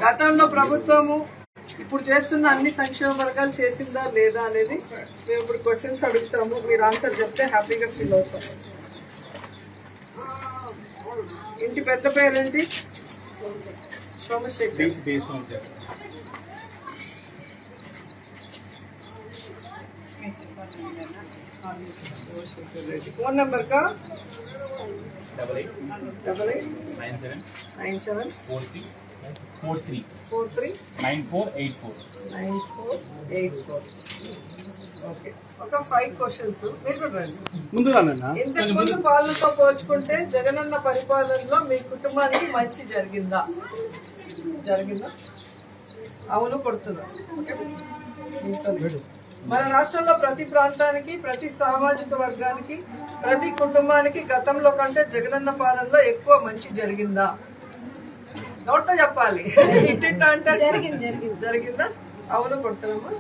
గతంలో ప్రభుత్వము ఇప్పుడు చేస్తున్న అన్ని సంక్షేమ పథకాలు చేసిందా లేదా అనేది మేము ఇప్పుడు క్వశ్చన్స్ అడుగుతాము. మీరు ఆన్సర్ చెప్తే హ్యాపీగా ఫీల్ అవుతాం. ఇంటి పెద్ద పేరేంటి? సోమశేఖర్. ఫోన్ నెంబర్ కా 8888439484. ఓకే, ఒక 5 క్వశ్చన్స్ మీరు కూడా రండి. ఇంతకు ముందు పాలనతో పోల్చుకుంటే జగనన్న పరిపాలనలో మీ కుటుంబానికి మంచి జరిగిందా? అవును కొడుతుందా? మన రాష్ట్రంలో ప్రతి ప్రాంతానికి, ప్రతి సామాజిక వర్గానికి, ప్రతి కుటుంబానికి గతంలో కంటే జగనన్న పాలనలో ఎక్కువ మంచి జరిగిందా? నోట్తో చెప్పాలి. జరిగిందా? అవును కొడుతున్నామా?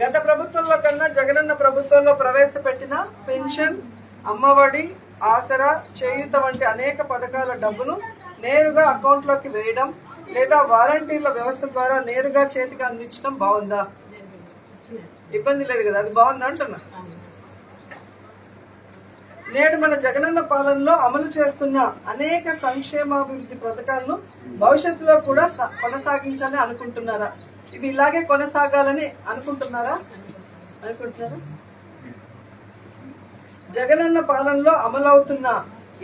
గత ప్రభుత్వంలో కన్నా జగనన్న ప్రభుత్వంలో ప్రవేశపెట్టిన పెన్షన్, అమ్మఒడి, ఆసరా, చేయూత వంటి అనేక పథకాల డబ్బును నేరుగా అకౌంట్లోకి వేయడం లేదా వాలంటీర్ల వ్యవస్థ ద్వారా నేరుగా చేతికి అందించడం బాగుందా? ఇబ్బంది లేదు కదా, అది బాగుందా అంటున్నా. నేడు మన జగనన్న పాలనలో అమలు చేస్తున్న అనేక సంక్షేమాభివృద్ధి పథకాలను భవిష్యత్తులో కూడా కొనసాగించాలని అనుకుంటున్నారా? ఇవి ఇలాగే కొనసాగాలని అనుకుంటున్నారా? జగనన్న పాలనలో అమలవుతున్న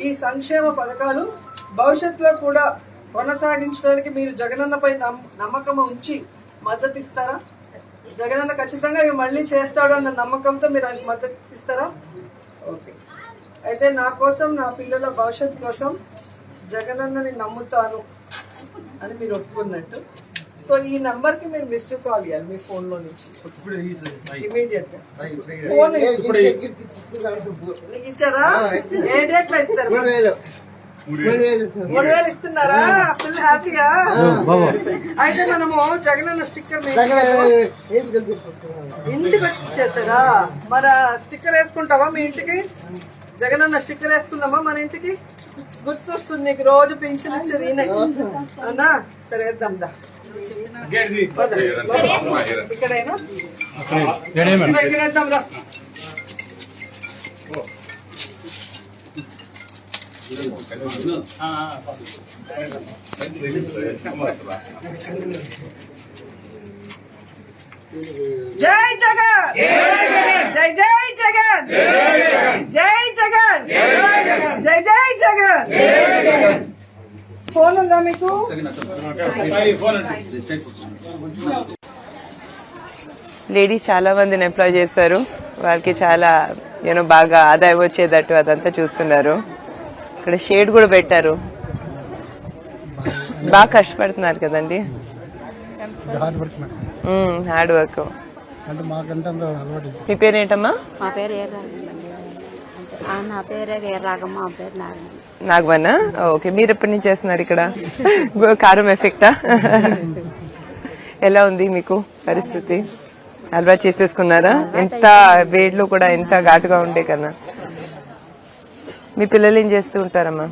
ఈ సంక్షేమ పథకాలు భవిష్యత్తులో కూడా కొనసాగించడానికి మీరు జగనన్నపై నమ్మకం ఉంచి మద్దతు ఇస్తారా? జగనన్న ఖచ్చితంగా ఇవి మళ్ళీ చేస్తాడు అన్న నమ్మకంతో మీరు ఆయనకు మద్దతు ఇస్తారా? ఓకే, అయితే నా కోసం, నా పిల్లల భవిష్యత్తు కోసం జగనన్నని నమ్ముతాను అని మీరు ఒప్పుకున్నట్టు. సో ఈ నంబర్ కి మీరు మిస్డ్ కాల్ ఇవ్వాలి మీ ఫోన్ లో నుంచి ఇమీడియట్ గా. ఫోన్ నీకు ఇచ్చారా? ఏ డేట్ లో ఇస్తారు? 3000 ఇస్తున్నారా? ఫుల్ హ్యాపీయా? అయితే మనము జగనన్న స్టిక్కర్ ఇంటికి వచ్చి ఇచ్చేసారా? మన స్టిక్కర్ వేసుకుంటావా మీ ఇంటికి? జగనన్న స్టిక్కర్ వేసుకుందామా మన ఇంటికి? గుర్తొస్తుంది నీకు, రోజు పింఛన్ ఇచ్చేది ఈయన అవునా? సరే వేద్దాం దా. ఇక్కడైనా ఇక్కడ వేద్దాం రా. జై జగన్, జై జై జగన్, జై జగన్, జై జై జగన్. ఫోన్ ఉందా మీకు? లేడీస్ చాలా మందిని ఎంప్లాయ్ చేస్తారు. వాళ్ళకి చాలా బాగా ఆదాయం వచ్చేటట్టు అదంతా చూస్తున్నారు. ఇక్కడ షేడ్ కూడా పెట్టారు. బాగా కష్టపడుతున్నారు కదండి, హార్డ్ వర్క్. మీ పేరేంటమ్మా? మా పేరు నా పేరే వీరరాగమ్మ. మా పేరు నాగవన్నా. ఓకే, మీరు ఎప్పటి నుంచి చేస్తున్నారు ఇక్కడ? కారం ఎఫెక్టా? ఎలా ఉంది మీకు పరిస్థితి? అలవాటు చేసేసుకున్నారా? ఎంత వేడిలో కూడా ఎంత ఘాటుగా ఉండే కన్నా. మీ పిల్లలు ఏం చేస్తూ ఉంటారమ్మా?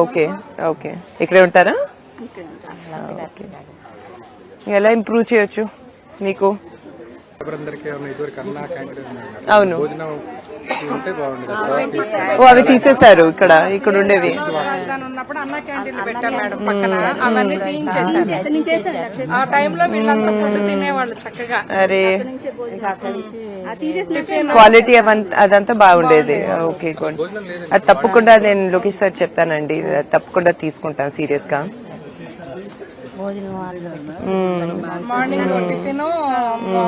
ఓకే ఓకే, ఇక్కడే ఉంటారా? ఎలా ఇంప్రూవ్ చేయొచ్చు మీకు? అవును, అవి తీసేశారు ఇక్కడ ఉండేవి. అరే, క్వాలిటీ అదంతా బాగుండేది. ఓకే, అది తప్పకుండా నేను లోకేష్ సార్ చెప్తానండి, తప్పకుండా తీసుకుంటాను సీరియస్ గా. మార్నింగ్ టిఫిన్,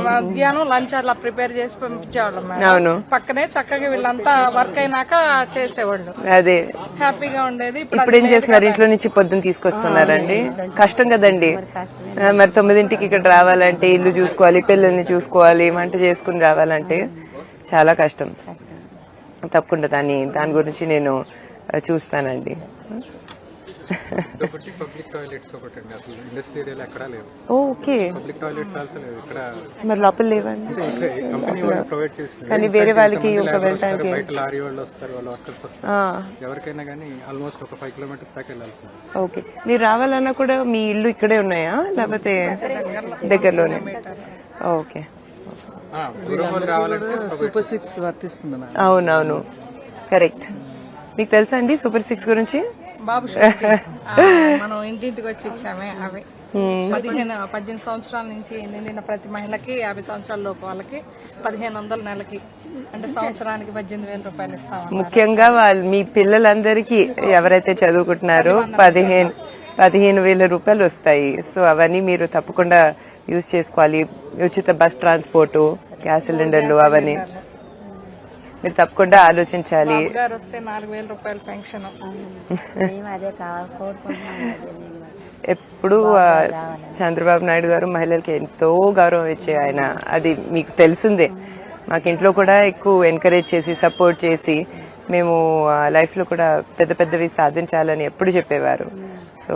మధ్యాహ్నం లంచ్ అలా ప్రిపేర్ చేసి పంపించేవాళ్ళం. అవును, పక్కనే చక్కగా వీళ్ళంతా వర్క్ అయినాక చేసేవాళ్ళు. అదే హ్యాపీగా ఉండేది. ఇప్పుడు ఏం చేస్తున్నారు? ఇంట్లో నుంచి పొద్దున్న తీసుకొస్తున్నారండి. కష్టం కదండి. మరి 9ంటికి ఇక్కడ రావాలంటే ఇల్లు చూసుకోవాలి, పిల్లల్ని చూసుకోవాలి, వంట చేసుకుని రావాలంటే చాలా కష్టం. తప్పకుండా దాని గురించి నేను చూస్తానండి. ఒకటి పబ్లిక్ టాయిలెట్స్ ఒకటి అండి, అసలు ఇండస్ట్రీ ఏరియాలో ఎక్కడా లేవు. ఓకే, పబ్లిక్ టాయిలెట్స్ ఆల్సో లేవు ఇక్కడ. మరి లోపల లేవండి. అంటే కంపెనీ వాళ్ళు ప్రొవైడ్ చేస్తుంది, కానీ వేరే వాళ్ళకి ఒక వెళ్ళటానికి బయట లారీ వాళ్ళు వస్తారు, వాళ్ళ వర్కర్స్ వస్తారు, ఎవరికైనా కానీ ఆల్మోస్ట్ ఒక 5 kilometers దాకా వెళ్ళాల్సింది. ఓకే, మీరు రావాలన్నా కూడా మీ ఇల్లు ఇక్కడే ఉన్నాయా లేకపోతే దగ్గరలోనే? ఓకే, దూరం వాళ్ళు రావాలంటే సూపర్ 6 వర్తిస్తుంది మేడం. అవునవును, కరెక్ట్. మీకు తెలుసా అండి సూపర్ 6 గురించి? బాబు మనం ఇంటింటికి వచ్చి ఇచ్చామే అవి 18 సంవత్సరాల నుంచి నిండిన ప్రతి మహిళకి 50 సంవత్సరాల లోపు వాళ్ళకి 1500 నెలకి, అంటే సంవత్సరానికి 18,000 రూపాయలు ఇస్తాం. ముఖ్యంగా వాళ్ళు మీ పిల్లలందరికీ ఎవరైతే చదువుకుంటున్నారో 15,000 రూపాయలు వస్తాయి. సో అవన్నీ మీరు తప్పకుండా యూజ్ చేసుకోవాలి. ఉచిత బస్ ట్రాన్స్పోర్టు, గ్యాస్ సిలిండర్లు అవన్నీ మీరు తప్పకుండా ఆలోచించాలి. గారు వస్తే 4,000 రూపాయలు పెన్షన్. మేము అదే కావాలి కోరుకుంటున్నాం. ఎప్పుడు చంద్రబాబు నాయుడు గారు మహిళలకి ఎంతో గౌరవం ఇచ్చే ఆయన, అది మీకు తెలిసిందే. మాకు ఇంట్లో కూడా ఎక్కువ ఎంకరేజ్ చేసి సపోర్ట్ చేసి మేము లైఫ్ లో కూడా పెద్ద పెద్దవి సాధించాలని ఎప్పుడు చెప్పేవారు. సో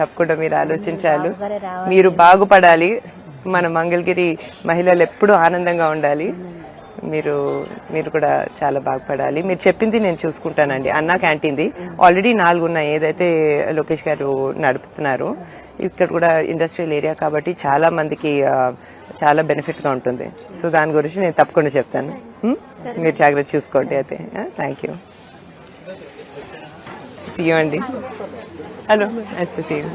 తప్పకుండా మీరు ఆలోచించాలి, మీరు బాగుపడాలి. మన మంగళగిరి మహిళలు ఎప్పుడూ ఆనందంగా ఉండాలి. మీరు కూడా చాలా బాగుపడాలి. మీరు చెప్పింది నేను చూసుకుంటానండి. అన్నా క్యాంటీన్ది ఆల్రెడీ 4 ఉన్నాయి, ఏదైతే లోకేష్ గారు నడుపుతున్నారు. ఇక్కడ కూడా ఇండస్ట్రియల్ ఏరియా కాబట్టి చాలా మందికి చాలా బెనిఫిట్ గా ఉంటుంది. సో దాని గురించి నేను తప్పకుండా చెప్తాను. మీరు జాగ్రత్త చూసుకోండి. అయితే థ్యాంక్ యూ. సీ యూ అండి. Hello, nice to see you.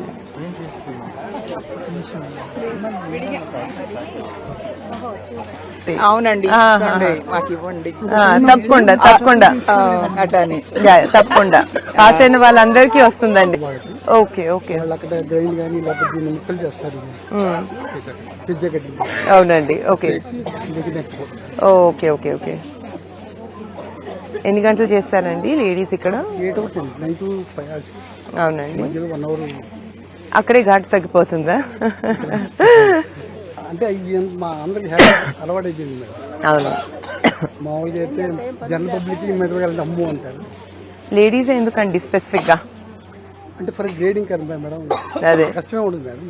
అవునండి, మాకు ఇవ్వండి. తప్పకుండా తప్పకుండా పాస్ అయిన వాళ్ళందరికీ వస్తుందండి. ఓకే ఓకే, అవునండి. Okay okay okay okay. ఎన్ని గంటలు చేస్తారండి లేడీస్ ఇక్కడ? అవునండి, అక్కడే ఘాటు తగ్గిపోతుందా? అంటే మా అందరికి అలవాటు అయిపోయింది మేడం. అవును, మామూలుగా అయితే జనరల్ పబ్లిక్ మెదగలది అమ్ము అంటారు. లేడీస్ ఎందుకండి స్పెసిఫిక్ గా? అంటే ఫర్ గ్రేడింగ్ కదా మేడం, అదే కష్టమే ఉంటుంది మేడం.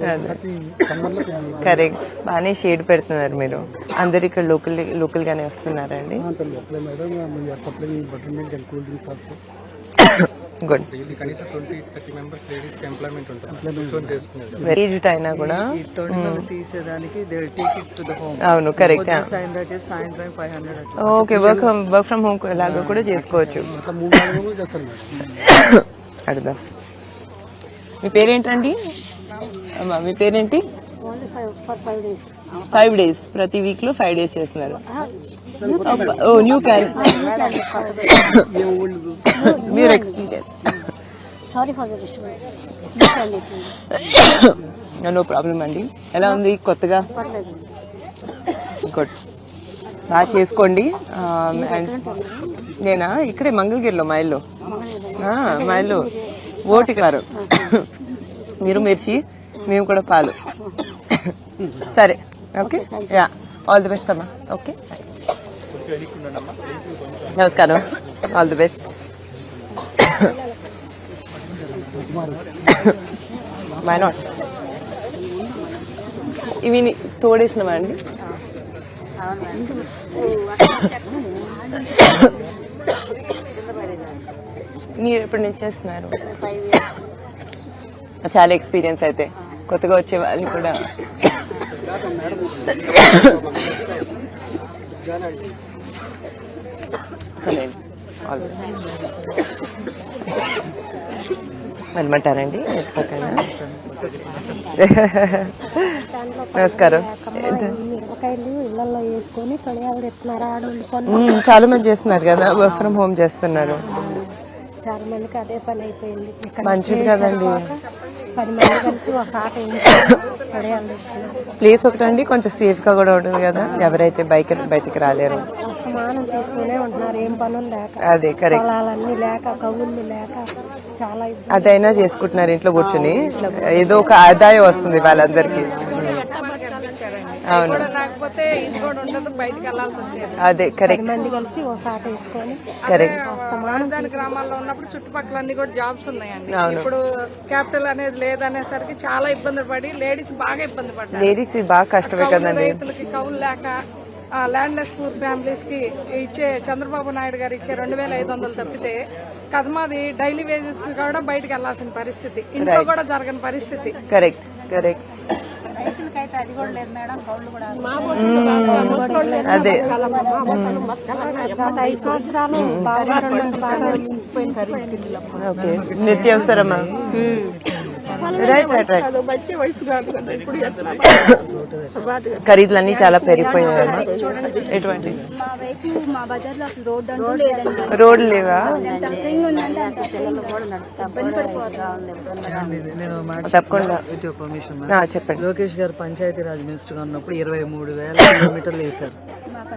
సమ్మర్లో కరెక్ట్, బాగానే షేడ్ పెడుతున్నారు మీరు. అందరు ఇక్కడ లోకల్ గానే వస్తున్నారండి? లోకలే madam. Supply butter milk and cool drinks also. Good. కనీసం 20-30 members లేడీస్ ఎంప్లాయ్మెంట్ ఉంటుంది. ఏజ్డ్ అయినా కూడా తీసేదానికి they will take it to the home. అవును, కరెక్ట్. సాయంత్రం 500. ఓకే, వర్క్ ఫ్రమ్ హోమ్ లాగా కూడా చేసుకోవచ్చు. 3-4 చేస్తారు మేడం. అడుగుదాం. మీ పేరేంటండి? అమ్మా, మీ పేరేంటి? 5 days, ప్రతి వీక్ లో 5 days చేస్తున్నారు. Oh, new carrot. మీరు experience. Sorry for the no problem అండి. ఎలా ఉంది కొత్తగా? గుడ్, బాగా చేసుకోండి. అండ్ నేనా ఇక్కడే మంగళగిరిలో మా ఇల్లు ఓటికారు. మీరు మిర్చి, మేము కూడా పాలు. సరే, okay. Yeah, all the best అమ్మా. ఓకే, నమస్కారం. All the best. Why not? ఇవి తోడేసినవా అండి? మీరు ఎప్పటి నుంచి చేస్తున్నారు? చాలా ఎక్స్పీరియన్స్ అయితే. కొత్తగా వచ్చే వాళ్ళు కూడా వెళ్ళమంటారండి? నమస్కారం. ఇళ్లలో వేసుకొని చాలా మంది చేస్తున్నారు కదా, వర్క్ ఫ్రమ్ హోమ్ చేస్తున్నారు. చాలా మందికి అదే పని అయిపోయింది. మంచిది కదండి. 10 మంది కలిసి ఒక ఆట ప్లేస్ ఒకటండి, కొంచెం సేఫ్ గా కూడా ఉంటుంది కదా, ఎవరైతే బయటికి రాలేరు. అస్తమానం తీసుకునే ఉంటున్నారు, ఏం పనులు లేక. అదే కరెక్ట్, పొలాలన్నీ లేక, కవుళ్ళు లేక చాలా అదైనా చేసుకుంటున్నారు ఇంట్లో కూర్చుని. ఏదో ఒక ఆదాయం వస్తుంది వాళ్ళందరికీ. అవి కూడా లేకపోతే ఇది కూడా ఉండదు, బయటికి వెళ్లాల్సి వచ్చేది. అదే కరెక్ట్ కలిసి ఓ సాట వేసుకొని కరెక్ట్. రాజధాని గ్రామాల్లో ఉన్నప్పుడు చుట్టుపక్కల అన్ని కూడా జాబ్స్ ఉన్నాయండి. ఇప్పుడు క్యాపిటల్ అనేది లేదనేసరికి చాలా ఇబ్బంది పడి లేడీస్ బాగా ఇబ్బంది పడ్డారు. లేడీస్ బాగా కష్టమే కదండి. రైతులకి కౌలు లేక ల్యాండ్లెస్ పూర్ ఫ్యామిలీస్ కి ఇచ్చే చంద్రబాబు నాయుడు గారు ఇచ్చే 2500 తప్పితే కదమాది డైలీ వేజెస్ కి కూడా బయటకు వెళ్లాల్సిన పరిస్థితి, ఇంట్లో కూడా జరగని పరిస్థితి. Correct correct. అదే 5 సంవత్సరాలు బాగా ఓకే. నిత్యావసరమా? Right right right. ఖరీదులన్నీ చాలా పెరిగిపోయాయమ్మా. ఎటువంటి మా వైపు మా బజార్లో అసలు రోడ్డు అంటూ లేదండి. రోడ్లు లేవా? తప్పకుండా చెప్పండి. లోకేష్ గారు పంచాయతీ రాజ్ మినిస్టర్ గా ఉన్నప్పుడు 23,000 కిలోమీటర్లు వేశారు.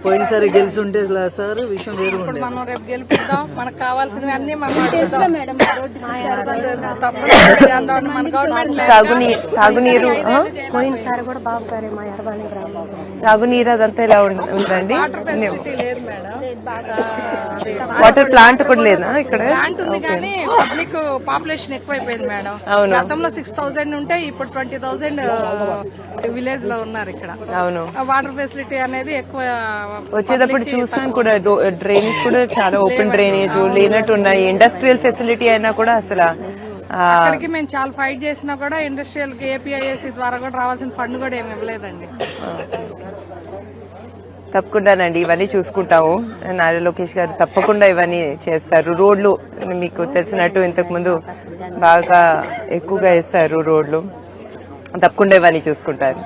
పోయినసారి గెలిచి ఉంటే సార్ విషయం వేరు ఉండేది. మనం రేపు గెలిపిద్దాం, మనకు కావాల్సినవి అన్ని మనం మేడం మన గవర్నమెంట్ తాగునీరు పోయినసారి కూడా బాబు గారే మా ఎడబాని గ్రామంలో తాగునీరు అదంతా ఎలా ఉందండి? లేదు మేడం. వాటర్ ప్లాంట్ కూడా లేదా ఇక్కడ? ప్లాంట్ ఉంది కానీ పబ్లిక్ పాపులేషన్ ఎక్కువైపోయింది మేడం. అవును. గతంలో 6,000 ఉంటే ఇప్పుడు 20,000 విలేజ్ లో ఉన్నారు ఇక్కడ. అవును. వాటర్ ఫెసిలిటీ అనేది ఎక్కువ. వచ్చేటప్పుడు చూసాను కూడా డ్రైనేజ్ కూడా చాలా ఓపెన్ డ్రైనేజ్ లేనట్టు ఉన్నాయి. ఇండస్ట్రియల్ ఫెసిలిటీ అయినా కూడా అసలు అక్కడికి మేము చాలా ఫైట్ చేసినా కూడా ఇండస్ట్రియల్ కి ఏపీఐఎస్సీ ద్వారా కూడా రావాల్సిన ఫండ్ కూడా ఏమి ఇవ్వలేదండి. తప్పకుండానండి ఇవన్నీ చూసుకుంటాము. నారా లోకేష్ గారు తప్పకుండా ఇవన్నీ చేస్తారు. రోడ్లు మీకు తెలిసినట్టు ఇంతకు ముందు బాగా ఎక్కువగా వేస్తారు రోడ్లు. తప్పకుండా ఇవన్నీ చూసుకుంటారు.